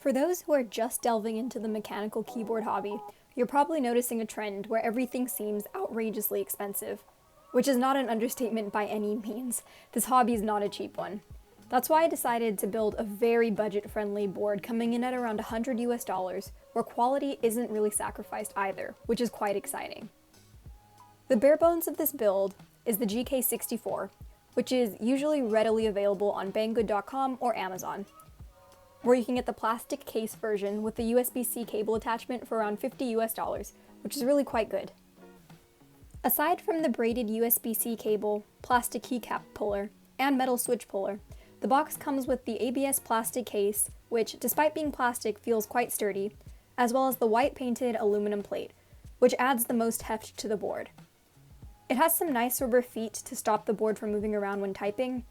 For those who are just delving into the mechanical keyboard hobby, you're probably noticing a trend where everything seems outrageously expensive. Which is not an understatement by any means. This hobby is not a cheap one. That's why I decided to build a very budget-friendly board coming in at around $100 where quality isn't really sacrificed either, which is quite exciting. The bare bones of this build is the GK64, which is usually readily available on banggood.com or Amazon, where you can get the plastic case version with the USB-C cable attachment for around $50, which is really quite good. Aside from the braided USB-C cable, plastic keycap puller, and metal switch puller, the box comes with the ABS plastic case, which, despite being plastic, feels quite sturdy, as well as the white painted aluminum plate, which adds the most heft to the board. It has some nice rubber feet to stop the board from moving around when typing,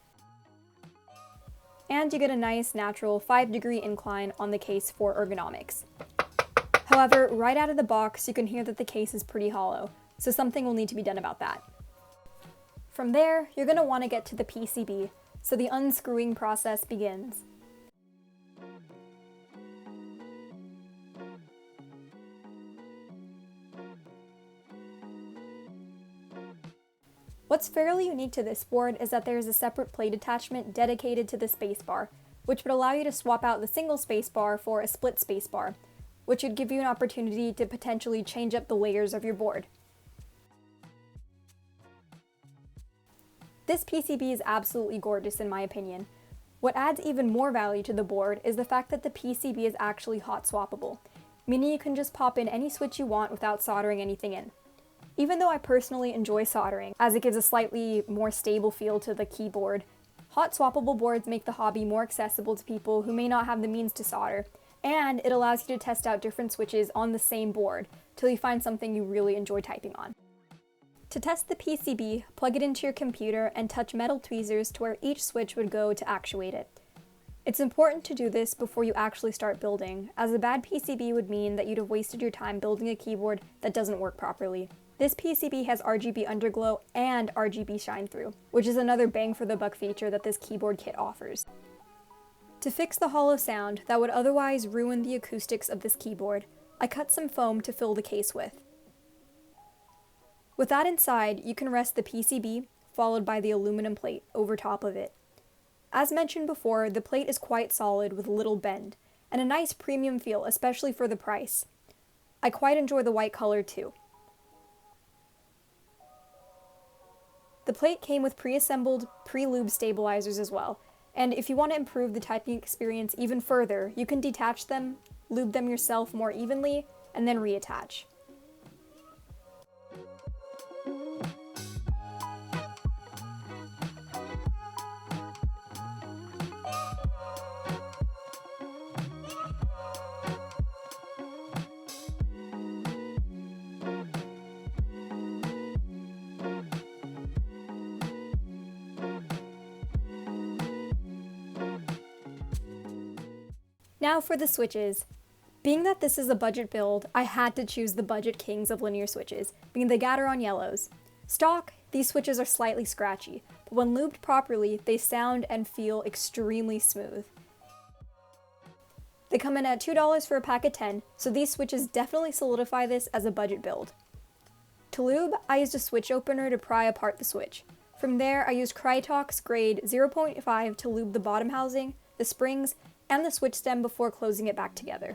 and you get a nice natural 5-degree incline on the case for ergonomics. However, right out of the box, you can hear that the case is pretty hollow, so something will need to be done about that. From there, you're going to want to get to the PCB, so the unscrewing process begins. What's fairly unique to this board is that there is a separate plate attachment dedicated to the spacebar, which would allow you to swap out the single spacebar for a split spacebar, which would give you an opportunity to potentially change up the layers of your board. This PCB is absolutely gorgeous in my opinion. What adds even more value to the board is the fact that the PCB is actually hot swappable, meaning you can just pop in any switch you want without soldering anything in. Even though I personally enjoy soldering, as it gives a slightly more stable feel to the keyboard, hot swappable boards make the hobby more accessible to people who may not have the means to solder, and it allows you to test out different switches on the same board till you find something you really enjoy typing on. To test the PCB, plug it into your computer and touch metal tweezers to where each switch would go to actuate it. It's important to do this before you actually start building, as a bad PCB would mean that you'd have wasted your time building a keyboard that doesn't work properly. This PCB has RGB underglow and RGB shine through, which is another bang for the buck feature that this keyboard kit offers. To fix the hollow sound that would otherwise ruin the acoustics of this keyboard, I cut some foam to fill the case with. With that inside, you can rest the PCB, followed by the aluminum plate, over top of it. As mentioned before, the plate is quite solid with little bend, and a nice premium feel, especially for the price. I quite enjoy the white color too. The plate came with pre-assembled, pre-lube stabilizers as well, and if you want to improve the typing experience even further, you can detach them, lube them yourself more evenly, and then reattach. Now for the switches. Being that this is a budget build, I had to choose the budget kings of linear switches, being the Gateron yellows. Stock, these switches are slightly scratchy, but when lubed properly, they sound and feel extremely smooth. They come in at $2 for a pack of 10, so these switches definitely solidify this as a budget build. To lube, I used a switch opener to pry apart the switch. From there, I used Krytox grade 0.5 to lube the bottom housing, the springs, and the switch stem before closing it back together.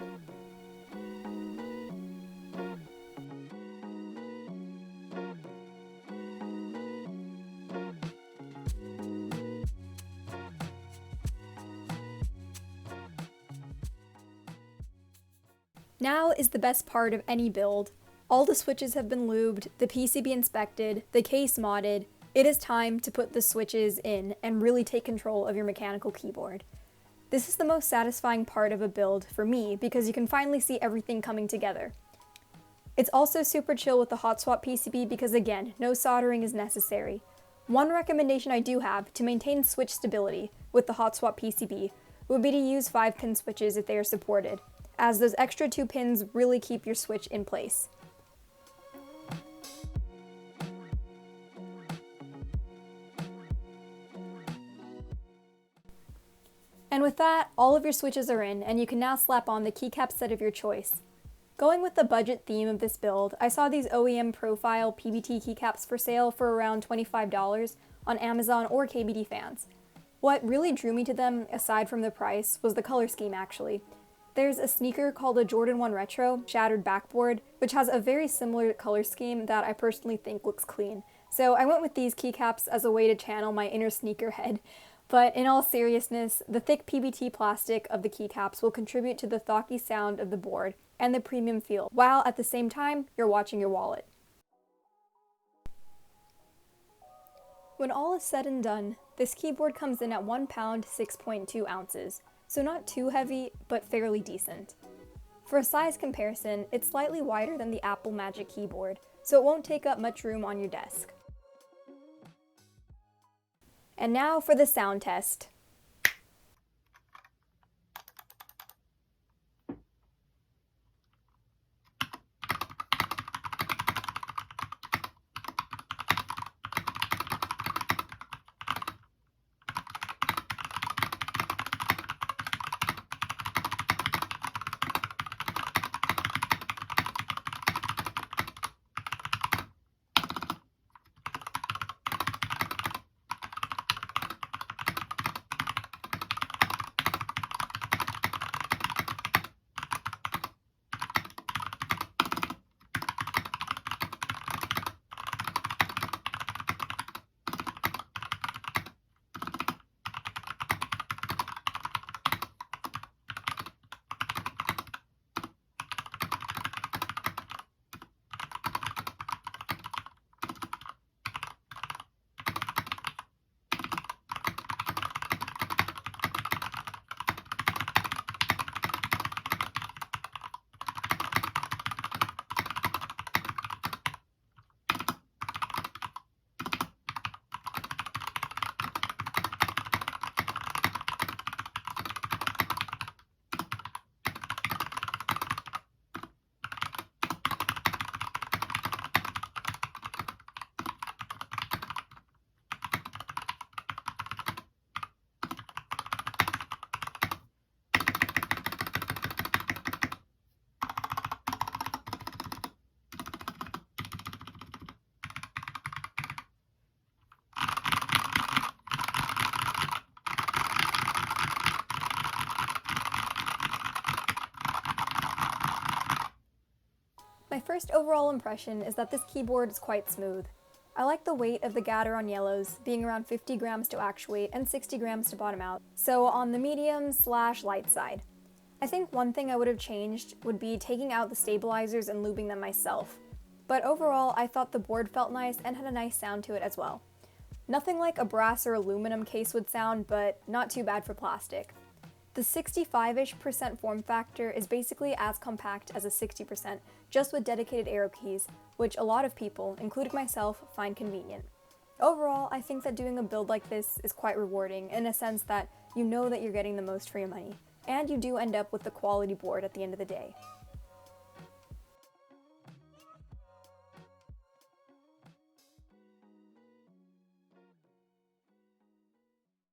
Now is the best part of any build. All the switches have been lubed, the PCB inspected, the case modded. It is time to put the switches in and really take control of your mechanical keyboard. This is the most satisfying part of a build for me because you can finally see everything coming together. It's also super chill with the hot swap PCB because again, no soldering is necessary. One recommendation I do have to maintain switch stability with the hot swap PCB would be to use 5-pin switches if they are supported, as those extra 2 pins really keep your switch in place. And with that, all of your switches are in, and you can now slap on the keycap set of your choice. Going with the budget theme of this build, I saw these OEM profile PBT keycaps for sale for around $25 on Amazon or KBD Fans. What really drew me to them, aside from the price, was the color scheme actually. There's a sneaker called a Jordan 1 Retro Shattered Backboard, which has a very similar color scheme that I personally think looks clean. So I went with these keycaps as a way to channel my inner sneakerhead. But in all seriousness, the thick PBT plastic of the keycaps will contribute to the thocky sound of the board and the premium feel, while at the same time, you're watching your wallet. When all is said and done, this keyboard comes in at 1 pound 6.2 ounces, so not too heavy, but fairly decent. For a size comparison, it's slightly wider than the Apple Magic Keyboard, so it won't take up much room on your desk. And now for the sound test. My first overall impression is that this keyboard is quite smooth. I like the weight of the Gateron yellows being around 50 grams to actuate and 60 grams to bottom out, so on the medium/light side. I think one thing I would have changed would be taking out the stabilizers and lubing them myself, but overall I thought the board felt nice and had a nice sound to it as well. Nothing like a brass or aluminum case would sound, but not too bad for plastic. The 65-ish% form factor is basically as compact as a 60%, just with dedicated arrow keys, which a lot of people, including myself, find convenient. Overall, I think that doing a build like this is quite rewarding in a sense that you know that you're getting the most for your money, and you do end up with the quality board at the end of the day.